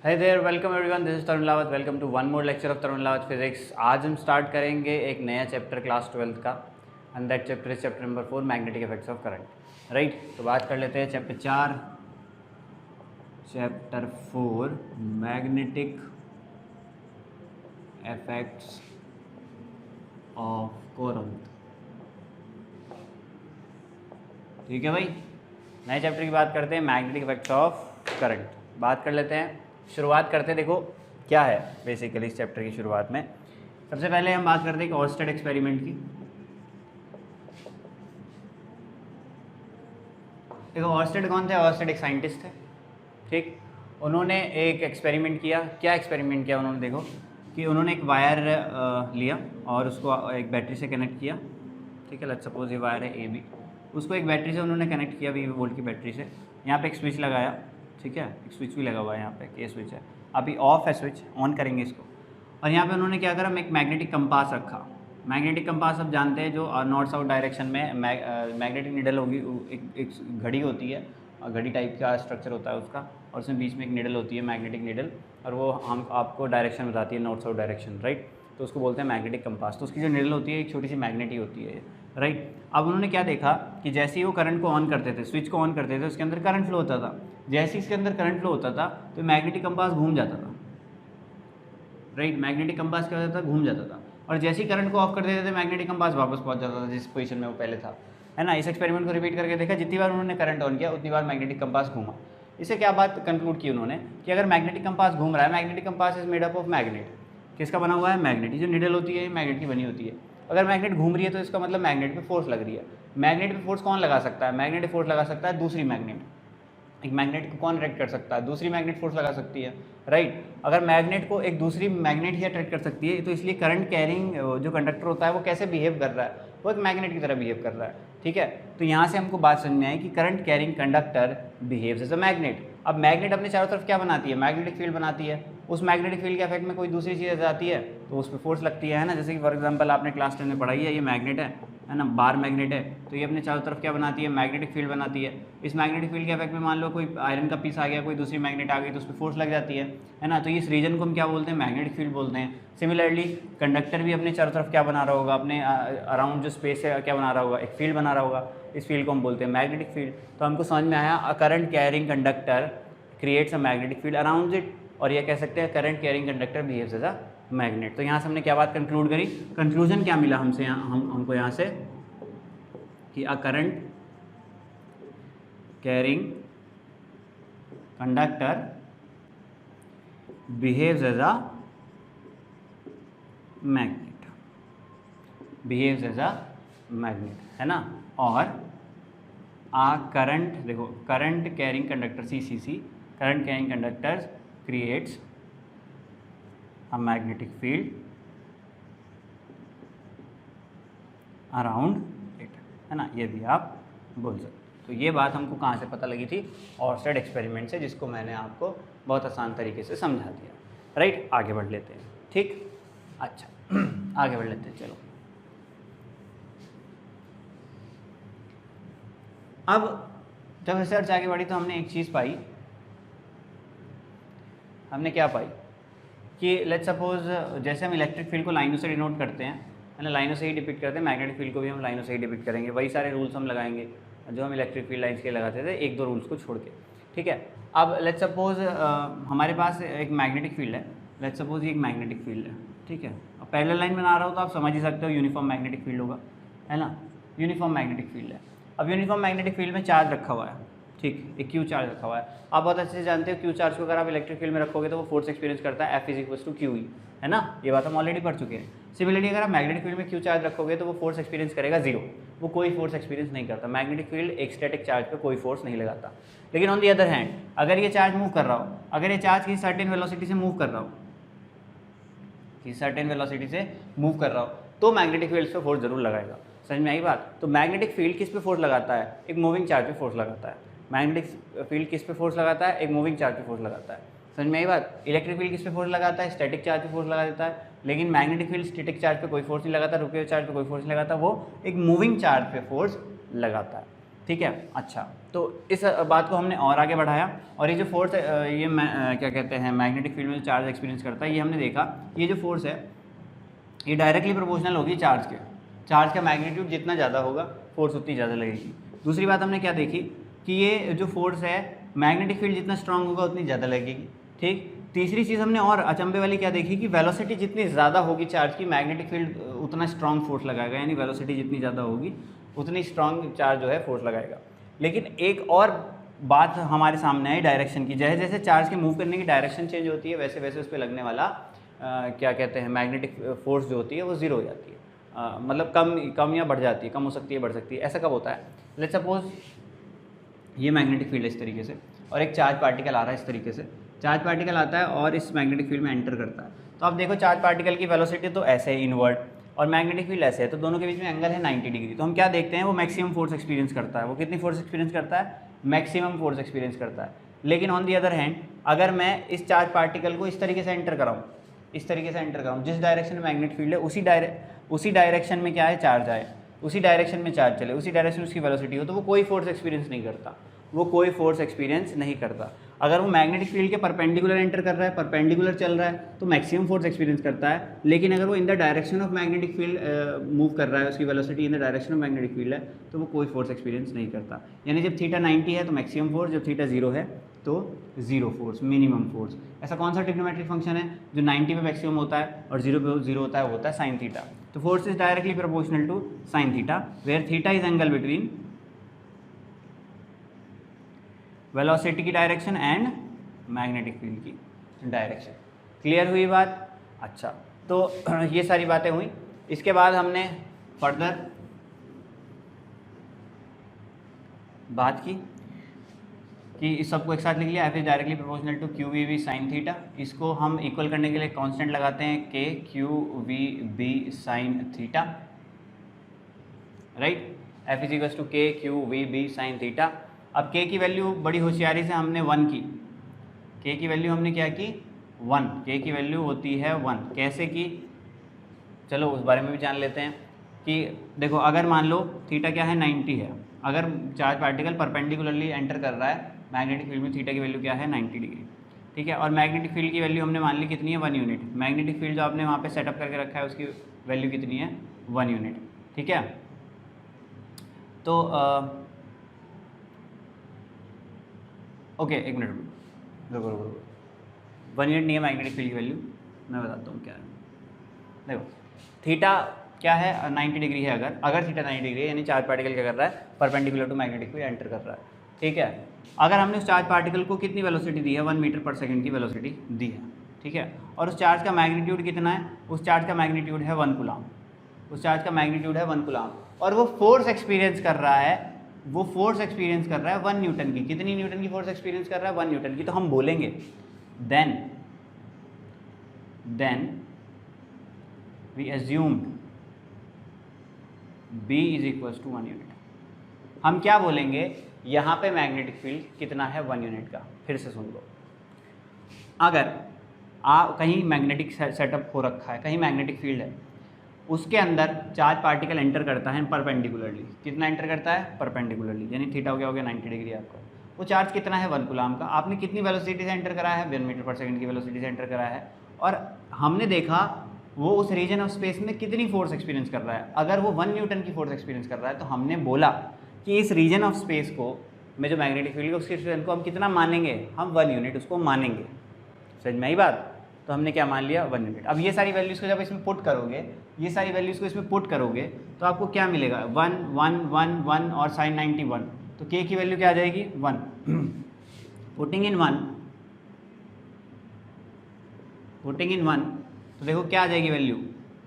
Hi there, welcome everyone. This is Tarun Lawat. Welcome to one more lecture of Tarun Lawat Physics. आज हम start करेंगे एक नया chapter class 12th का and that chapter is chapter number 4 magnetic effects of current. Right, तो बात कर लेते हैं chapter 4 magnetic effects of current. ठीक है भाई, नए चैप्टर की बात करते हैं, मैग्नेटिक इफेक्ट्स ऑफ करंट. बात कर लेते हैं, शुरुआत करते हैं. देखो क्या है बेसिकली इस चैप्टर की शुरुआत में. सबसे पहले हम बात करते हैं ऑर्स्टेड एक्सपेरिमेंट की. देखो ऑर्स्टेड कौन थे? ऑर्स्टेड एक साइंटिस्ट थे. ठीक, उन्होंने एक एक्सपेरिमेंट किया. क्या एक्सपेरिमेंट किया उन्होंने? देखो कि उन्होंने एक वायर लिया और उसको एक बैटरी से कनेक्ट किया. ठीक है, लेट्स सपोज ये वायर है ए बी, उसको एक बैटरी से उन्होंने कनेक्ट किया 20 वोल्ट की बैटरी से. यहाँ पे एक स्विच लगाया. ठीक है, एक स्विच भी लगा हुआ है यहाँ पे, ये स्विच है. अभी ऑफ है स्विच, ऑन करेंगे इसको. और यहाँ पे उन्होंने क्या करा, एक मैग्नेटिक कंपास रखा. मैग्नेटिक कंपास आप जानते हैं, जो नॉर्थ साउथ डायरेक्शन में मैग्नेटिक निडल होगी. एक घड़ी होती है, घड़ी टाइप का स्ट्रक्चर होता है उसका, और उसमें बीच में एक निडल होती है, मैग्नेटिक निडल, और वो हम आपको डायरेक्शन बताती है, नॉर्थ साउथ डायरेक्शन. राइट, तो उसको बोलते हैं मैग्नेटिक कंपास. तो उसकी जो निडल होती है एक छोटी सी मैग्नेट ही होती है. राइट, अब उन्होंने क्या देखा कि जैसे ही वो करंट को ऑन करते थे, स्विच को ऑन करते थे, उसके अंदर करंट फ्लो होता था. जैसे ही इसके अंदर करंट फ्लो होता था तो मैग्नेटिक कंपास घूम जाता था. राइट, मैग्नेटिक कंपास क्या होता था? घूम जाता था. और जैसे ही करंट को ऑफ कर देते थे मैग्नेटिक कंपास वापस पहुंच जाता था जिस पोजीशन में वो पहले था. है ना, इस एक्सपेरिमेंट को रिपीट करके देखा, जितनी बार उन्होंने करंट ऑन किया उतनी बार मैग्नेटिक कंपास घूमा. इससे क्या बात कंक्लूड की उन्होंने कि अगर मैग्नेटिक कंपास घूम रहा है, magnetic compass is made up of magnet. किसका बना हुआ है? मैग्नेट. जो निडल होती है मैग्नेट की बनी होती है. अगर मैग्नेट घूम रही है तो इसका मतलब मैग्नेट पे फोर्स लग रही है. मैग्नेट पे फोर्स कौन लगा सकता है? मैग्नेट पे फोर्स लगा सकता है दूसरी मैग्नेट. एक मैग्नेट को कौन अट्रैक्ट कर सकता है? दूसरी मैग्नेट फोर्स लगा सकती है. राइट, अगर मैग्नेट को एक दूसरी मैग्नेट ही अट्रैक्ट कर सकती है, तो इसलिए करंट कैरिंग जो कंडक्टर होता है वो कैसे बिहेव कर रहा है? वो एक मैग्नेट की तरह बिहेव कर रहा है. ठीक है, तो यहाँ से हमको बात समझ में आई कि current carrying conductor behaves as a magnet. अब मैग्नेट अपने चारों तरफ क्या बनाती है? मैग्नेटिक फील्ड बनाती है. उस मैग्नेटिक फील्ड के इफेक्ट में कोई दूसरी चीज़ आ जाती है तो उस पर फोर्स लगती है ना. जैसे कि फॉर एग्जांपल आपने क्लास 10 में पढ़ाई है, ये मैग्नेट है ना, बार मैग्नेट है, तो ये अपने चारों तरफ क्या बनाती है? मैग्नेटिक फील्ड बनाती है. इस मैग्नेटिक फील्ड के इफेक्ट में मान लो कोई आयरन का पीस आ गया, कोई दूसरी मैग्नेट आ गई, तो उस पर फोर्स लग जाती है ना. तो इस रीजन को हम क्या बोलते हैं? मैग्नेटिक फील्ड बोलते हैं. सिमिलरली कंडक्टर भी अपने चारों तरफ क्या बना रहा होगा? अपने अराउंड जो स्पेस है क्या बना रहा होगा? एक फील्ड बना रहा होगा. इस फील्ड को हम बोलते हैं मैग्नेटिक फील्ड. तो हमको समझ में आया, a current carrying conductor creates a magnetic field around it, और ये कह सकते हैं current carrying conductor behaves as a magnet. तो यहाँ से हमने क्या बात कंक्लूड करी? कंक्लूजन क्या मिला हमसे? हमको यहाँ से कि a current carrying conductor behaves as a magnet. Behaves as a magnet, है ना. और आ करंट, देखो current carrying conductor CCC, current carrying conductors creates a magnetic field around it, है ना. ये भी आप बोल सकते. तो ये बात हमको कहाँ से पता लगी थी? ऑर्स्टेड एक्सपेरिमेंट से, जिसको मैंने आपको बहुत आसान तरीके से समझा दिया. राइट, आगे बढ़ लेते हैं. ठीक, अच्छा आगे बढ़ लेते हैं. चलो, अब जब रिसर्च आगे बढ़ी तो हमने एक चीज़ पाई. हमने क्या पाई कि लेट्स सपोज जैसे हम इलेक्ट्रिक फील्ड को लाइनों से डिनोट करते हैं, है ना, लाइनों से ही डिपिक्ट करते हैं, मैग्नेटिक फील्ड को भी हम लाइनों से ही डिपिक्ट करेंगे. वही सारे रूल्स हम लगाएंगे जो हम इलेक्ट्रिक फील्ड लाइन्स के लगाते थे, एक दो रूल्स को छोड़ के. ठीक है, अब लेट्स सपोज हमारे पास एक मैग्नेटिक फील्ड है. लेट्स सपोज ये एक मैग्नेटिक फील्ड है. ठीक है, अब पैरेलल लाइन बना रहा हो तो आप समझ ही सकते हो यूनिफॉर्म मैग्नेटिक फील्ड होगा, है ना. यूनिफॉर्म मैग्नेटिक फील्ड है. अब यूनिफॉर्म मैग्नेटिक फील्ड में चार्ज रखा हुआ है. ठीक, एक क्यू चार्ज रखा हुआ है. आप बहुत अच्छे से जानते हो क्यू चार्ज को अगर आप इलेक्ट्रिक फील्ड में रखोगे तो वो फोर्स एक्सपीरियंस करता है F=QE, है ना. ये बात हम ऑलरेडी पढ़ चुके हैं. सिमिलरली अगर आप मैग्नेटिक फील्ड में क्यू चार्ज रखोगे तो वो फोर्स एक्सपीरियंस करेगा 0. वो कोई फोर्स एक्सपीरियंस नहीं करता. मैग्नेटिक फील्ड एक स्टैटिक चार्ज पे कोई फोर्स नहीं लगाता. लेकिन ऑन दी अदर हैंड अगर ये चार्ज मूव कर रहा हो, अगर ये चार्ज किसी सर्टेन वेलोसिटी से मूव कर रहा हो, किसी सर्टेन वेलोसिटी से मूव कर रहा हो, तो मैग्नेटिक फील्ड पे फोर्स जरूर लगाएगा. समझ में आई बात? तो मैग्नेटिक फील्ड किस पे फोर्स लगाता है? एक मूविंग चार्ज पे फोर्स लगाता है. मैग्नेटिक फील्ड किस पे फोर्स लगाता है? एक मूविंग चार्ज पे फोर्स लगाता है. समझ में आई बात? इलेक्ट्रिक फील्ड किस पे फोर्स लगाता है? स्टैटिक चार्ज पे फोर्स लगा देता है. लेकिन मैग्नेटिक फील्ड स्टैटिक चार्ज पे कोई फोर्स नहीं लगाता, रुके हुए चार्ज पे कोई फोर्स नहीं लगाता, वो एक मूविंग चार्ज पे फोर्स लगाता है. ठीक है। अच्छा, तो इस बात को हमने और आगे बढ़ाया, और ये जो फोर्स ये क्या कहते हैं मैग्नेटिक फील्ड में जो चार्ज एक्सपीरियंस करता है, ये हमने देखा ये जो फोर्स है ये डायरेक्टली प्रोपोर्शनल होगी चार्ज के। चार्ज का मैग्नीट्यूड जितना ज़्यादा होगा फोर्स उतनी ज़्यादा लगेगी। दूसरी बात हमने क्या देखी कि ये जो फोर्स है मैग्नेटिक फील्ड जितना स्ट्रांग होगा उतनी ज़्यादा लगेगी। ठीक। तीसरी चीज़ हमने और अचंभे वाली क्या देखी कि वेलोसिटी जितनी ज़्यादा होगी चार्ज की, मैग्नेटिक फील्ड उतना स्ट्रांग फोर्स लगाएगा, यानी वेलोसिटी जितनी ज़्यादा होगी उतनी स्ट्रांग चार्ज जो है फोर्स लगाएगा। लेकिन एक और बात हमारे सामने आई डायरेक्शन की। जैसे जैसे चार्ज के मूव करने की डायरेक्शन चेंज होती है वैसे वैसे उस पर लगने वाला क्या कहते हैं मैग्नेटिक फोर्स जो होती है वो ज़ीरो हो जाती है, मतलब कम या बढ़ जाती है, कम हो सकती है बढ़ सकती है। ऐसा कब होता है? लेट्स सपोज ये मैग्नेटिक फील्ड है इस तरीके से और एक चार्ज पार्टिकल आ रहा है इस तरीके से। चार्ज पार्टिकल आता है और इस मैग्नेटिक फील्ड में एंटर करता है। तो आप देखो चार्ज पार्टिकल की वेलोसिटी तो ऐसे है इनवर्ड और मैग्नेटिक फील्ड ऐसे है, तो दोनों के बीच में एंगल है 90 डिग्री। तो हम क्या देखते हैं वो मैक्सिमम फोर्स एक्सपीरियंस करता है। वो कितनी फोर्स एक्सपीरियंस करता है? मैक्सिमम फोर्स एक्सपीरियंस करता है। लेकिन ऑन दी अदर हैंड अगर मैं इस चार्ज पार्टिकल को इस तरीके से एंटर कराऊँ, इस तरीके से एंटर कराऊँ, जिस डायरेक्शन में मैग्नेटिक फील्ड है उसी डायरेक्शन में क्या है चार्ज आए, उसी डायरेक्शन में चार्ज चले, उसी डायरेक्शन में उसकी वेलोसिटी हो, तो वो कोई फोर्स एक्सपीरियंस नहीं करता, वो कोई फोर्स एक्सपीरियंस नहीं करता। अगर वो मैग्नेटिक फील्ड के परपेंडिकुलर एंटर कर रहा है, परपेंडिकुलर चल रहा है, तो मैक्सिमम फोर्स एक्सपीरियंस करता है। लेकिन अगर वो in the direction of magnetic field move कर रहा है, उसकी velocity in the direction of magnetic field है, तो वो कोई फोर्स एक्सपीरियंस नहीं करता। यानी जब थीटा 90 है तो मैक्सिमम फोर्स, जब थीटा 0 है तो जीरो फोर्स, मिनिमम फोर्स। ऐसा कौन सा ट्रिग्नोमेट्रिक फंक्शन है जो 90 पे मैक्सिमम होता है और 0 पे 0 होता है? वो होता है साइन थीटा। तो force is directly proportional to sine theta, where theta is angle between velocity की डायरेक्शन एंड मैग्नेटिक फील्ड की डायरेक्शन। क्लियर हुई बात? अच्छा, तो ये सारी बातें हुई। इसके बाद हमने फर्दर बात की कि इस सबको एक साथ लिख लिया, F is directly proportional to q we B sine theta. इसको हम इक्वल करने के लिए कांस्टेंट लगाते हैं K Q we B sine theta, right. F is equal to K Q we B sine theta. अब के की वैल्यू बड़ी होशियारी से हमने 1 की, के की वैल्यू हमने क्या की 1, के की वैल्यू होती है 1। कैसे की? चलो उस बारे में भी जान लेते हैं कि देखो अगर मान लो थीटा क्या है 90 है, अगर चार्ज पार्टिकल परपेंडिकुलरली एंटर कर रहा है मैग्नेटिक फील्ड में, थीटा की वैल्यू क्या है 90 डिग्री, ठीक है। और मैग्नेटिक फील्ड की वैल्यू हमने मान ली कितनी है 1 यूनिट। मैग्नेटिक फील्ड जो आपने वहाँ पे सेटअप करके रखा है उसकी वैल्यू कितनी है 1 यूनिट, ठीक है। तो ओके एक मिनट रुको 1 यूनिट नहीं है मैग्नेटिक फील्ड की वैल्यू, मैं बताता हूँ क्या है। देखो थीटा क्या है 90 डिग्री है, अगर थीटा 90 डिग्री है यानी चार्ज पार्टिकल क्या कर रहा है perpendicular to magnetic field enter कर रहा है, ठीक है। अगर हमने उस चार्ज पार्टिकल को कितनी वेलोसिटी दी है 1 मीटर पर सेकंड की वेलोसिटी दी है, ठीक है। और उस चार्ज का मैग्नीट्यूड कितना है? उस चार्ज का मैग्नीट्यूड है 1 कूलम, उस चार्ज का मैग्नीट्यूड है 1 कूलम। और वो फोर्स एक्सपीरियंस कर रहा है, वो फोर्स एक्सपीरियंस कर रहा है 1 न्यूटन की। कितनी न्यूटन की फोर्स एक्सपीरियंस कर रहा है 1 न्यूटन की। तो हम बोलेंगे then we assumed B is equals to 1 unit. हम क्या बोलेंगे यहाँ पे मैग्नेटिक फील्ड कितना है 1 यूनिट का। फिर से सुन लो, अगर कहीं मैग्नेटिक सेटअप हो रखा है, कहीं मैग्नेटिक फील्ड है, उसके अंदर चार्ज पार्टिकल एंटर करता है परपेंडिकुलरली। कितना एंटर करता है? परपेंडिकुलरली, यानी थीटा हो गया 90 डिग्री आपका। वो चार्ज कितना है 1 कूलम का। आपने कितनी वेलोसिटी से एंटर कराया है 1 मीटर पर सेकंड की वेलोसिटी से एंटर कराया है। और हमने देखा वो उस रीजन ऑफ स्पेस में कितनी फोर्स एक्सपीरियंस कर रहा है। अगर वो 1 न्यूटन की फोर्स एक्सपीरियंस कर रहा है तो हमने बोला कि इस रीजन ऑफ स्पेस को में जो मैग्नेटिक फील्ड है उसके एक्सपीरियंस को हम कितना मानेंगे? हम 1 यूनिट उसको मानेंगे। समझ में आई बात? तो हमने क्या मान लिया 1 यूनिट। अब ये सारी वैल्यूज़ को जब इसमें पुट करोगे, ये सारी वैल्यूज़ को इसमें पुट करोगे तो आपको क्या मिलेगा 1 1 1 1 और साइन 91। तो के की वैल्यू क्या आ जाएगी 1। पुटिंग इन 1 तो देखो क्या आ जाएगी वैल्यू,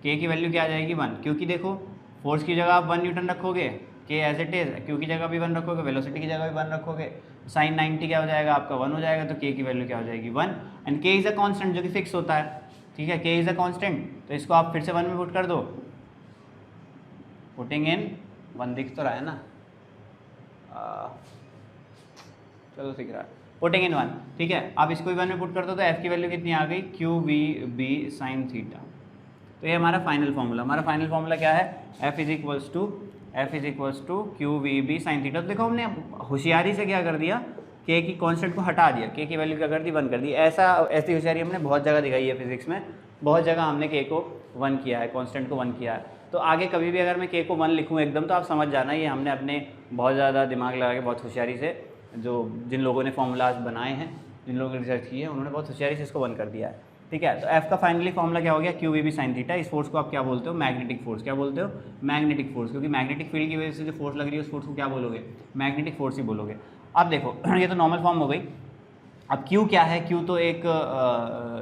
के की वैल्यू क्या आ जाएगी 1। क्योंकि देखो फोर्स की जगह आप 1 न्यूटन रखोगे, के एज इट इज़, क्यू की जगह भी 1 रखोगे, वेलोसिटी की जगह भी 1 रखोगे, साइन 90 क्या हो जाएगा आपका 1 हो जाएगा। तो के की वैल्यू क्या हो जाएगी 1। एंड के इज़ अ कांस्टेंट जो कि फिक्स होता है, ठीक है। के इज़ अ कांस्टेंट, तो इसको आप फिर से 1 में पुट कर दो। पुटिंग इन 1 दिख तो रहा है ना, चलो दिख रहा है। पुटिंग इन 1, ठीक है। आप इसको भी 1 में पुट कर दो तो एफ की वैल्यू कितनी आ गई q we B sine theta. तो ये हमारा फाइनल फार्मूला क्या है? F is equals to F is equals to q we B sine theta. तो देखो हमने होशियारी से क्या कर दिया, के की कांस्टेंट को हटा दिया, के की वैल्यू क्या कर दी 1 कर दी। ऐसी होशियारी हमने बहुत जगह दिखाई है फिजिक्स में, बहुत जगह हमने के को 1 किया है, कांस्टेंट को 1 किया है। तो आगे कभी भी अगर मैं के को 1 लिखूँ एकदम तो आप समझ जाना ये हमने अपने बहुत ज़्यादा दिमाग लगा के बहुत होशियारी से, जो जिन लोगों ने फॉर्मूलाज बनाए हैं, जिन लोगों ने रिसर्च की है, उन्होंने बहुत होशियारी से इसको 1 कर दिया है। ठीक है, तो एफ का फाइनली फॉर्मूला क्या हो गया, q we B sine theta. इस फोर्स को आप क्या बोलते हो, मैग्नेटिक फोर्स। क्या बोलते हो, मैग्नेटिक फोर्स, क्योंकि मैग्नेटिक फील्ड की वजह से जो फोर्स लग रही है उस फोर्स को क्या बोलोगे, मैग्नेटिक फोर्स ही बोलोगे। अब देखो ये तो नॉर्मल फॉर्म हो गई। अब क्यू क्या है, क्यू तो एक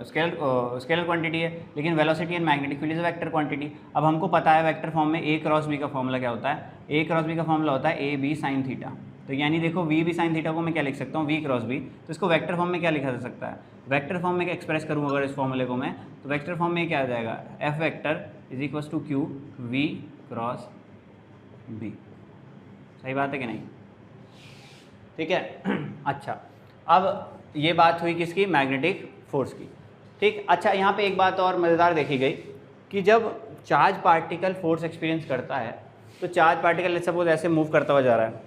स्केलर क्वांटिटी है, लेकिन velocity and magnetic field is vector quantity. अब हमको पता है वेक्टर फॉर्म में ए क्रॉस बी का फॉर्मूला क्या होता है, ए क्रॉस बी का फॉर्मूला होता है ए बी साइन थीटा। तो यानी देखो वी बी साइन थीटा को मैं क्या लिख सकता हूँ, वी क्रॉस बी। तो इसको वेक्टर फॉर्म में क्या लिखा जा सकता है, वेक्टर फॉर्म में एक्सप्रेस करूँ अगर इस फॉर्मूले को मैं, तो वेक्टर फॉर्म में क्या आ जाएगा, F vector is equals to q v cross B. सही बात है कि नहीं, ठीक है। अच्छा, अब ये बात हुई किसकी, मैग्नेटिक फोर्स की। ठीक, अच्छा यहाँ पे एक बात और मज़ेदार देखी गई कि जब चार्ज पार्टिकल फोर्स एक्सपीरियंस करता है, तो चार्ज पार्टिकल लेट्स सपोज ऐसे मूव करता हुआ जा रहा है।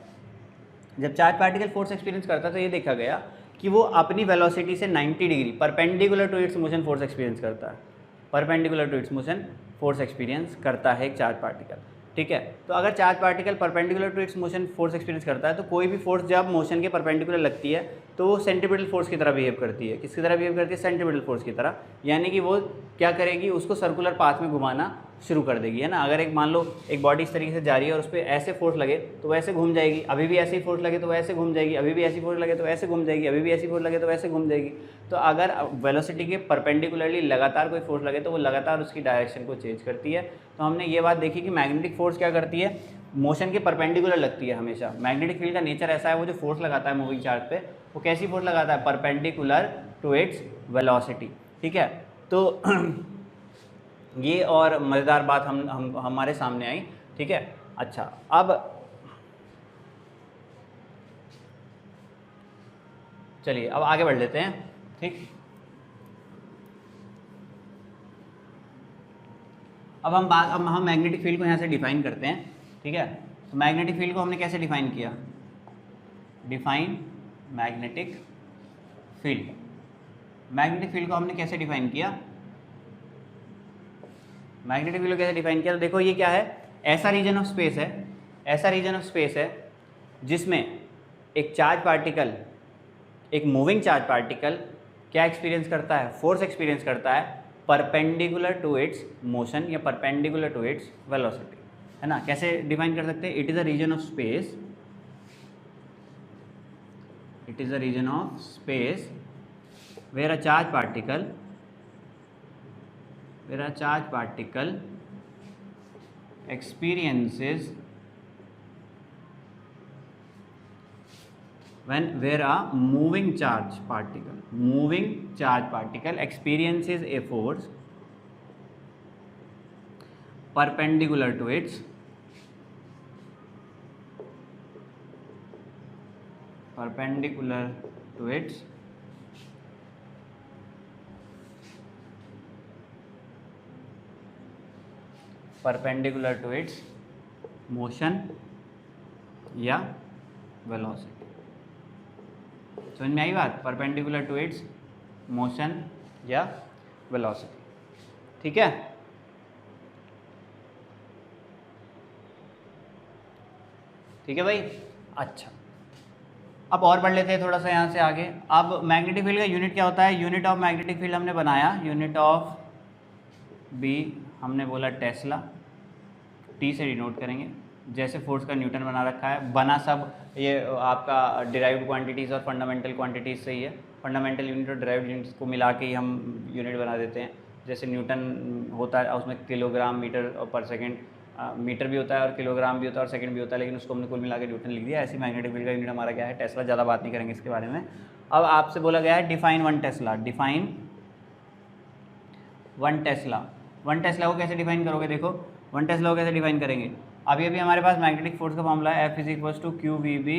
जब चार्ज पार्टिकल फोर्स एक्सपीरियंस करता है तो ये देखा गया कि वो अपनी वेलोसिटी से 90 degree perpendicular to its motion force experience करता है, perpendicular to its motion force experience करता है एक चार्ज पार्टिकल। ठीक है, तो अगर charge particle perpendicular to its motion force experience करता है, तो कोई भी फोर्स जब मोशन के परपेंडिकुलर लगती है तो वो सेंट्रीपिटल फोर्स की तरह बिहेव करती है। किसकी तरह बिहेव करती है, सेंट्रीपिटल फोर्स की तरह। यानी कि वो क्या करेगी, उसको सर्कुलर पाथ में घुमाना शुरू कर देगी, है ना। अगर एक मान लो एक बॉडी इस तरीके से जा रही है और उस पर ऐसे फोर्स लगे तो वैसे घूम जाएगी, अभी भी ऐसे ही फोर्स लगे तो वैसे घूम जाएगी, अभी भी ऐसी फोर्स लगे तो वैसे घूम जाएगी, अभी भी ऐसी फोर्स लगे तो वैसे घूम जाएगी। तो अगर वेलोसिटी के परपेंडिकुलरली लगातार कोई फोर्स लगे तो वो लगातार उसकी डायरेक्शन को चेंज करती है। तो हमने ये बात देखी कि मैग्नेटिक फोर्स क्या करती है, मोशन के परपेंडिकुलर लगती है हमेशा। मैग्नेटिक फील्ड का नेचर ऐसा है, वो जो फोर्स लगाता है मूविंग चार्ज पे, वो कैसी फोर्स लगाता है, परपेंडिकुलर टू इट्स वेलोसिटी। ठीक है, तो ये और मज़ेदार बात हम हमारे सामने आई। ठीक है, अच्छा अब चलिए अब आगे बढ़ लेते हैं। ठीक, अब हम मैग्नेटिक फील्ड को यहाँ से डिफाइन करते हैं। ठीक है, तो मैग्नेटिक फील्ड को हमने कैसे डिफाइन किया, define magnetic field. Magnetic field को हमने कैसे डिफाइन किया, मैग्नेटिक फील्ड को कैसे डिफाइन किया, तो देखो ये क्या है, ऐसा रीजन ऑफ स्पेस है, ऐसा रीजन ऑफ स्पेस है जिसमें एक चार्ज पार्टिकल, एक मूविंग चार्ज पार्टिकल क्या एक्सपीरियंस करता है, फोर्स एक्सपीरियंस करता है परपेंडिकुलर टू इट्स मोशन या परपेंडिकुलर टू इट्स वेलोसिटी, है ना। कैसे डिफाइन कर सकते हैं, it is a region of space, it is a region of space where a charge particle experiences where a moving charge particle experiences a force perpendicular to its motion या velocity. समझ में आई बात, perpendicular to its motion या velocity. ठीक है, ठीक है भाई। अच्छा, अब और बढ़ लेते हैं थोड़ा सा यहाँ से आगे। अब मैग्नेटिक फील्ड का यूनिट क्या होता है, यूनिट ऑफ मैग्नेटिक फील्ड हमने बनाया, यूनिट ऑफ बी हमने बोला टेस्ला, टी से डिनोट करेंगे, जैसे फोर्स का न्यूटन बना रखा है। बना सब ये आपका डिराइव्ड क्वांटिटीज़ और फंडामेंटल क्वांटिटीज़ से ही है, फंडामेंटल यूनिट और डिराइव्ड यूनिट्स को मिला के ही हम यूनिट बना देते हैं। जैसे न्यूटन होता है उसमें किलोग्राम मीटर पर सेकेंड, मीटर भी होता है और किलोग्राम भी होता है और सेकंड भी होता है, लेकिन उसको हमने कुल मिला के न्यूटन लिख दिया। ऐसी मैग्नेटिक फील्ड का यूनिट हमारा क्या है, टेस्ला। ज़्यादा बात नहीं करेंगे इसके बारे में। अब आपसे बोला गया है define 1 Tesla, define 1 Tesla. 1 Tesla को कैसे डिफाइन करोगे, देखो 1 टेस्ला को कैसे डिफाइन करेंगे। अभी अभी हमारे पास मैग्नेटिक फोर्स का फॉर्मूला है, F is equals to q we B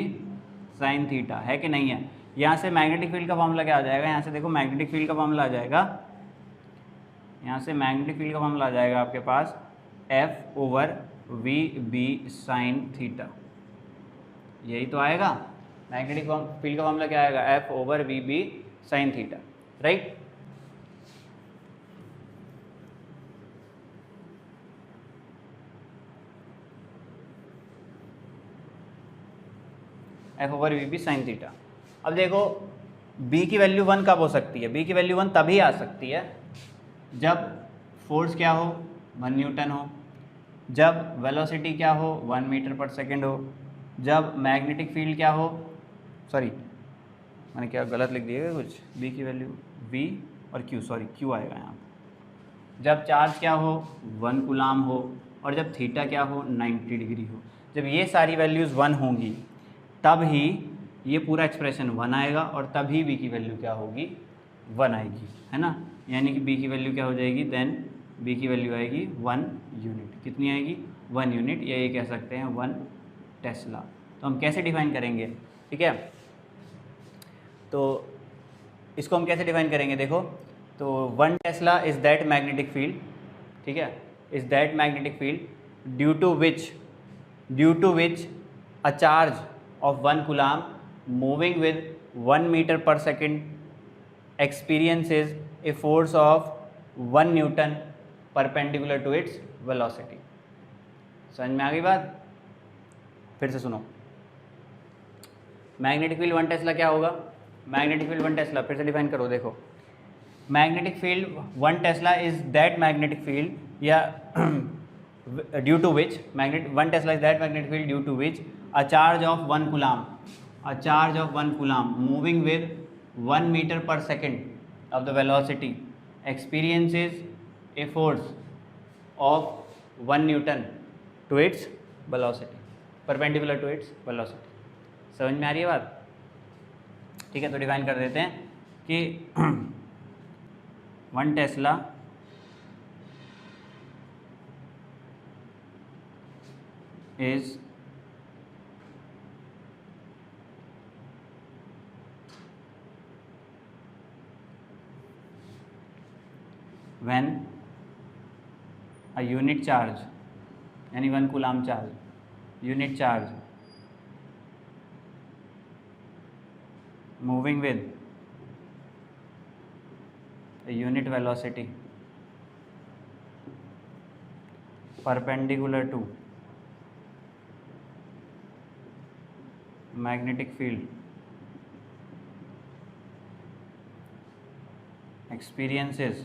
sine theta, है कि नहीं है। यहाँ से मैग्नेटिक फील्ड का फॉर्मूला क्या आ जाएगा, यहाँ से देखो मैग्नेटिक फील्ड का फॉर्मूला आ जाएगा, यहाँ से मैग्नेटिक फील्ड का फॉर्मूला आ जाएगा आपके पास F over V B sine theta, यही तो आएगा। मैग्नेटिक फील्ड का मामला क्या आएगा, F over V B sine theta, right. F over V B sine theta. अब देखो b की वैल्यू 1 कब हो सकती है, b की वैल्यू 1 तभी आ सकती है जब फोर्स क्या हो, 1 न्यूटन हो, जब वेलोसिटी क्या हो, 1 मीटर पर सेकेंड हो, जब मैग्नेटिक फील्ड क्या हो, सॉरी मैंने क्या गलत लिख दिया कुछ, b की वैल्यू v और q, सॉरी q आएगा यहाँ, जब चार्ज क्या हो 1 कूलाम हो, और जब थीटा क्या हो 90 डिग्री हो। जब ये सारी वैल्यूज़ 1 होंगी तब ही ये पूरा एक्सप्रेशन 1 आएगा, और तभी b की वैल्यू क्या होगी, 1 आएगी, है ना। यानी कि b की वैल्यू क्या हो जाएगी, देन b की वैल्यू आएगी 1 यूनिट। कितनी आएगी, 1 यूनिट, या ये कह सकते हैं 1 टेस्ला। तो हम कैसे डिफाइन करेंगे, ठीक है, तो इसको हम कैसे डिफाइन करेंगे, देखो, तो 1 tesla is that magnetic field, ठीक है, is that magnetic field due to which a charge of 1 coulomb moving with 1 meter per second experiences a force of 1 Newton perpendicular to its velocity। समझ में आ गई बात, फिर से सुनो। मैग्नेटिक फील्ड 1 टेस्ला क्या होगा, मैग्नेटिक फील्ड 1 टेस्ला फिर से डिफाइन करो, देखो magnetic field 1 Tesla is that magnetic field या due to which 1 Tesla is that magnetic field due to which a charge of 1 coulomb moving with 1 meter per second of the velocity experiences a force of 1 Newton to its velocity perpendicular to its velocity। समझ में आ रही है बात, ठीक है। तो define कर देते हैं कि 1 Tesla is when a unit charge यानी 1 coulomb charge, unit charge moving with a unit velocity perpendicular to magnetic field experiences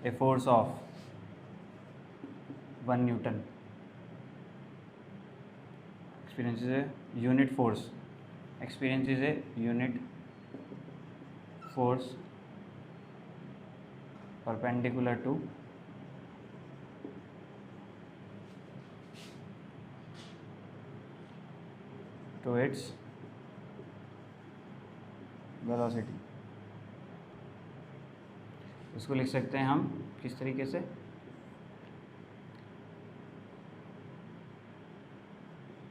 a force of 1 Newton, experiences a unit force, experiences a unit force perpendicular to its velocity। इसको लिख सकते हैं हम किस तरीके से,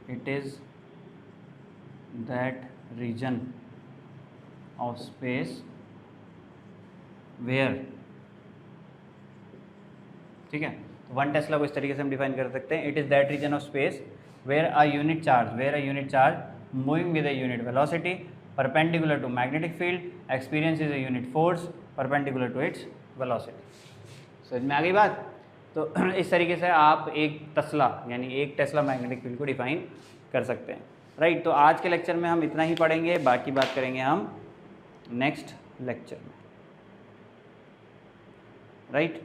it is that region of space where, ठीक है। तो 1 टेस्ला को इस तरीके से हम डिफाइन कर सकते हैं, it is that region of space where a unit charge moving with a unit velocity perpendicular to magnetic field experiences a unit force perpendicular to its velocity। समझ में आ गई बात। तो इस तरीके से आप एक टेस्ला मैग्नेटिक फील्ड को डिफाइन कर सकते हैं, राइट। तो आज के लेक्चर में हम इतना ही पढ़ेंगे, बाकी बात करेंगे हम नेक्स्ट लेक्चर में, राइट।